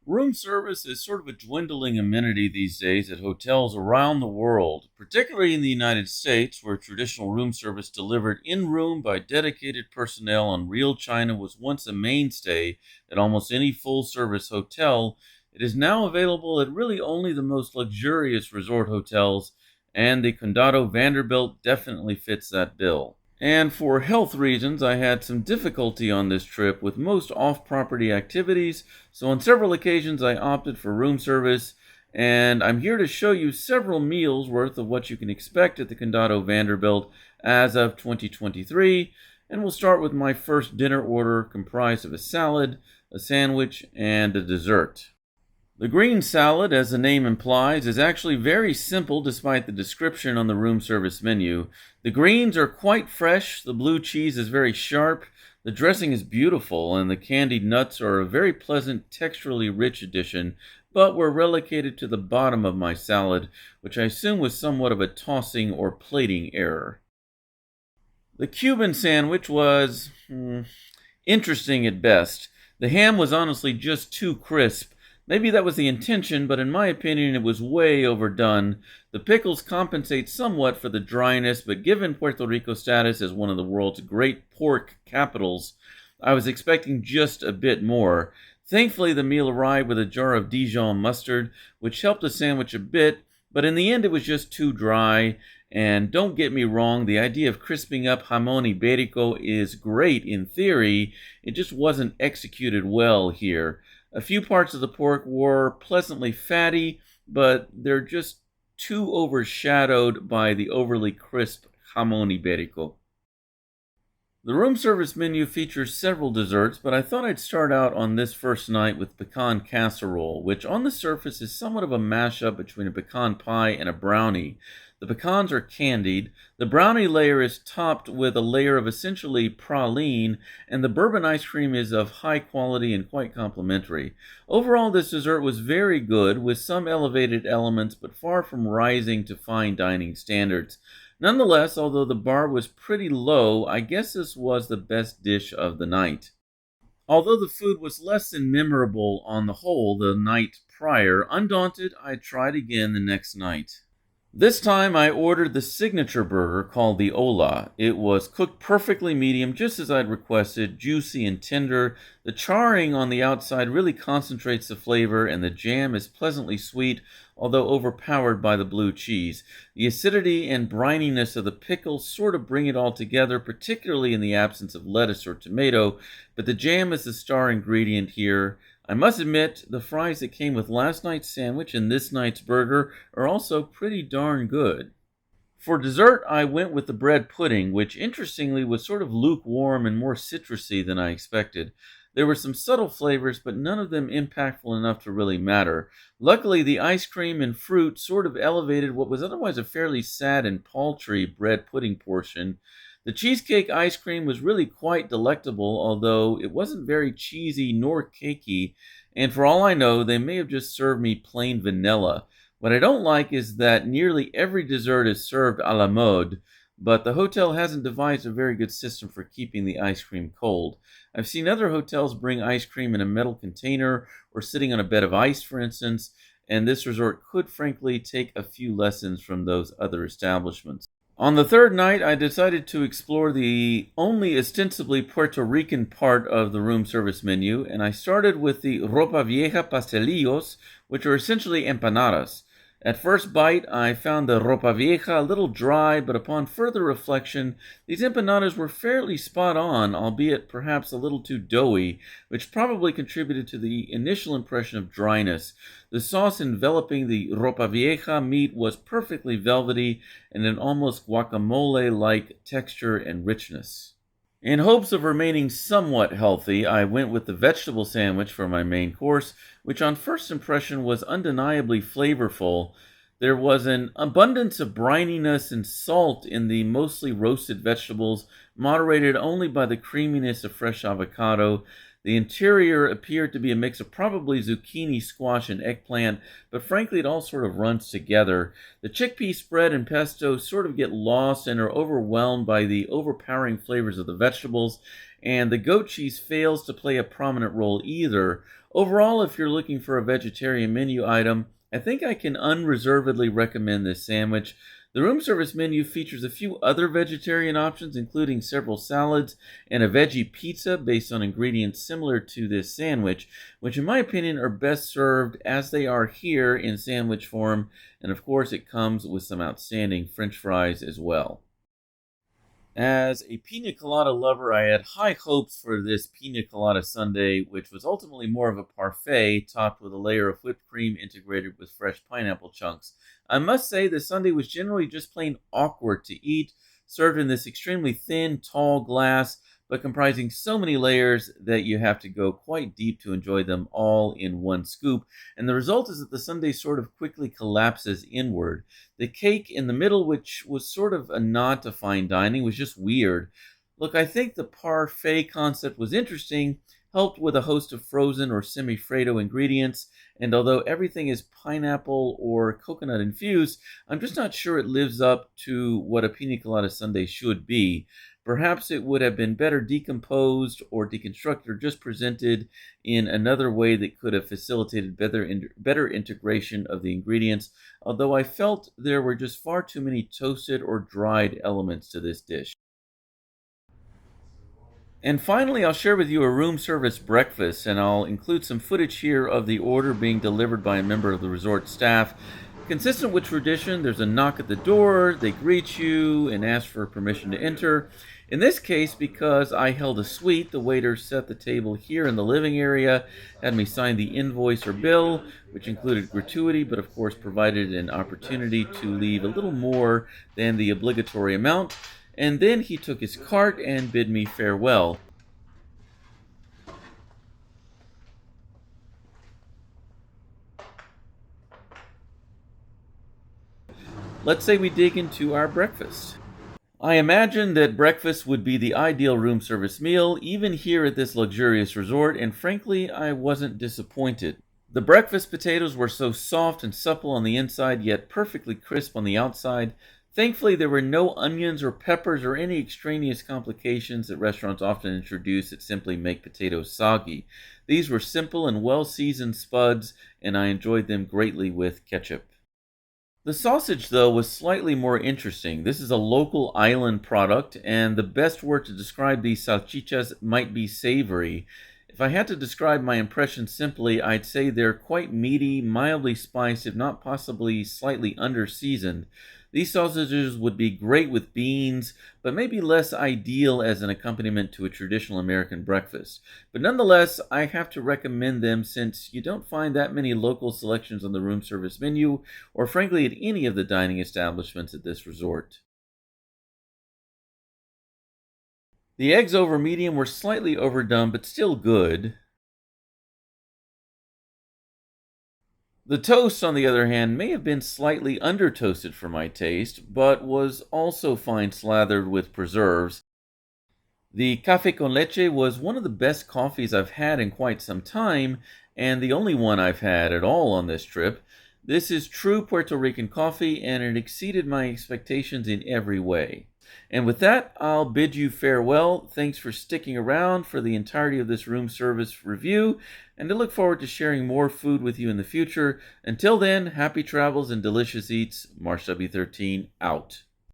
Room service is sort of a dwindling amenity these days at hotels around the world, particularly in the United States, where traditional room service delivered in room by dedicated personnel on real china was once a mainstay at almost any full service hotel. It is now available at really only the most luxurious resort hotels, and the Condado Vanderbilt definitely fits that bill. And for health reasons, I had some difficulty on this trip with most off property activities, so on several occasions I opted for room service. And I'm here to show you several meals worth of what you can expect at the Condado Vanderbilt as of 2023. And we'll start with my first dinner order, comprised of a salad, a sandwich, and a dessert. The green salad, as the name implies, is actually very simple despite the description on the room service menu. The greens are quite fresh, the blue cheese is very sharp, the dressing is beautiful, and the candied nuts are a very pleasant, texturally rich addition, but were relegated to the bottom of my salad, which I assume was somewhat of a tossing or plating error. The Cuban sandwich was interesting at best. The ham was honestly just too crisp. Maybe that was the intention, but in my opinion, it was way overdone. The pickles compensate somewhat for the dryness, but given Puerto Rico's status as one of the world's great pork capitals, I was expecting just a bit more. Thankfully, the meal arrived with a jar of Dijon mustard, which helped the sandwich a bit, but in the end, it was just too dry. And don't get me wrong, the idea of crisping up jamon iberico is great in theory. It just wasn't executed well here. A few parts of the pork were pleasantly fatty, but they're just too overshadowed by the overly crisp jamon iberico. The room service menu features several desserts, but I thought I'd start out on this first night with pecan casserole, which on the surface is somewhat of a mashup between a pecan pie and a brownie. The pecans are candied, the brownie layer is topped with a layer of essentially praline, and the bourbon ice cream is of high quality and quite complimentary. Overall, this dessert was very good, with some elevated elements, but far from rising to fine dining standards. Nonetheless, although the bar was pretty low, I guess this was the best dish of the night. Although the food was less than memorable on the whole the night prior, undaunted, I tried again the next night. This time I ordered the signature burger called the Ola. It was cooked perfectly medium, just as I'd requested, juicy and tender. The charring on the outside really concentrates the flavor, and the jam is pleasantly sweet, although overpowered by the blue cheese. The acidity and brininess of the pickles sort of bring it all together, particularly in the absence of lettuce or tomato, but the jam is the star ingredient here. I must admit, the fries that came with last night's sandwich and this night's burger are also pretty darn good. For dessert, I went with the bread pudding, which interestingly was sort of lukewarm and more citrusy than I expected. There were some subtle flavors, but none of them impactful enough to really matter. Luckily, the ice cream and fruit sort of elevated what was otherwise a fairly sad and paltry bread pudding portion. The cheesecake ice cream was really quite delectable, although it wasn't very cheesy nor cakey, and for all I know, they may have just served me plain vanilla. What I don't like is that nearly every dessert is served a la mode, but the hotel hasn't devised a very good system for keeping the ice cream cold. I've seen other hotels bring ice cream in a metal container or sitting on a bed of ice, for instance, and this resort could frankly take a few lessons from those other establishments. On the third night, I decided to explore the only ostensibly Puerto Rican part of the room service menu, and I started with the ropa vieja pastelillos, which are essentially empanadas. At first bite, I found the ropa vieja a little dry, but upon further reflection, these empanadas were fairly spot on, albeit perhaps a little too doughy, which probably contributed to the initial impression of dryness. The sauce enveloping the ropa vieja meat was perfectly velvety and an almost guacamole-like texture and richness. In hopes of remaining somewhat healthy, I went with the vegetable sandwich for my main course, which on first impression was undeniably flavorful. There was an abundance of brininess and salt in the mostly roasted vegetables, moderated only by the creaminess of fresh avocado. The interior appeared to be a mix of probably zucchini, squash, and eggplant, but frankly it all sort of runs together. The chickpea spread and pesto sort of get lost and are overwhelmed by the overpowering flavors of the vegetables, and the goat cheese fails to play a prominent role either. Overall, if you're looking for a vegetarian menu item, I think I can unreservedly recommend this sandwich. The room service menu features a few other vegetarian options, including several salads and a veggie pizza based on ingredients similar to this sandwich, which, in my opinion, are best served as they are here in sandwich form. And of course, it comes with some outstanding French fries as well. As a pina colada lover, I had high hopes for this pina colada sundae, which was ultimately more of a parfait topped with a layer of whipped cream integrated with fresh pineapple chunks. I must say, the sundae was generally just plain awkward to eat, served in this extremely thin, tall glass, but comprising so many layers that you have to go quite deep to enjoy them all in one scoop. And the result is that the sundae sort of quickly collapses inward. The cake in the middle, which was sort of a nod to fine dining, was just weird. Look, I think the parfait concept was interesting, helped with a host of frozen or semi-Freddo ingredients, and although everything is pineapple or coconut infused, I'm just not sure it lives up to what a pina colada sundae should be. Perhaps it would have been better decomposed or deconstructed or just presented in another way that could have facilitated better integration of the ingredients, although I felt there were just far too many toasted or dried elements to this dish. And finally, I'll share with you a room service breakfast, and I'll include some footage here of the order being delivered by a member of the resort staff. Consistent with tradition, there's a knock at the door, they greet you and ask for permission to enter. In this case, because I held a suite, the waiter set the table here in the living area, had me sign the invoice or bill, which included gratuity, but of course provided an opportunity to leave a little more than the obligatory amount. And then he took his cart and bid me farewell. Let's say we dig into our breakfast. I imagined that breakfast would be the ideal room service meal, even here at this luxurious resort, and frankly, I wasn't disappointed. The breakfast potatoes were so soft and supple on the inside, yet perfectly crisp on the outside. Thankfully, there were no onions or peppers or any extraneous complications that restaurants often introduce that simply make potatoes soggy. These were simple and well-seasoned spuds, and I enjoyed them greatly with ketchup. The sausage, though, was slightly more interesting. This is a local island product, and the best word to describe these salchichas might be savory. If I had to describe my impression simply, I'd say they're quite meaty, mildly spiced, if not possibly slightly under-seasoned. These sausages would be great with beans, but maybe less ideal as an accompaniment to a traditional American breakfast. But nonetheless, I have to recommend them since you don't find that many local selections on the room service menu, or frankly at any of the dining establishments at this resort. The eggs over medium were slightly overdone, but still good. The toast, on the other hand, may have been slightly under-toasted for my taste, but was also fine slathered with preserves. The café con leche was one of the best coffees I've had in quite some time, and the only one I've had at all on this trip. This is true Puerto Rican coffee, and it exceeded my expectations in every way. And with that, I'll bid you farewell. Thanks for sticking around for the entirety of this room service review, and I look forward to sharing more food with you in the future. Until then, happy travels and delicious eats. Marsh W13 out.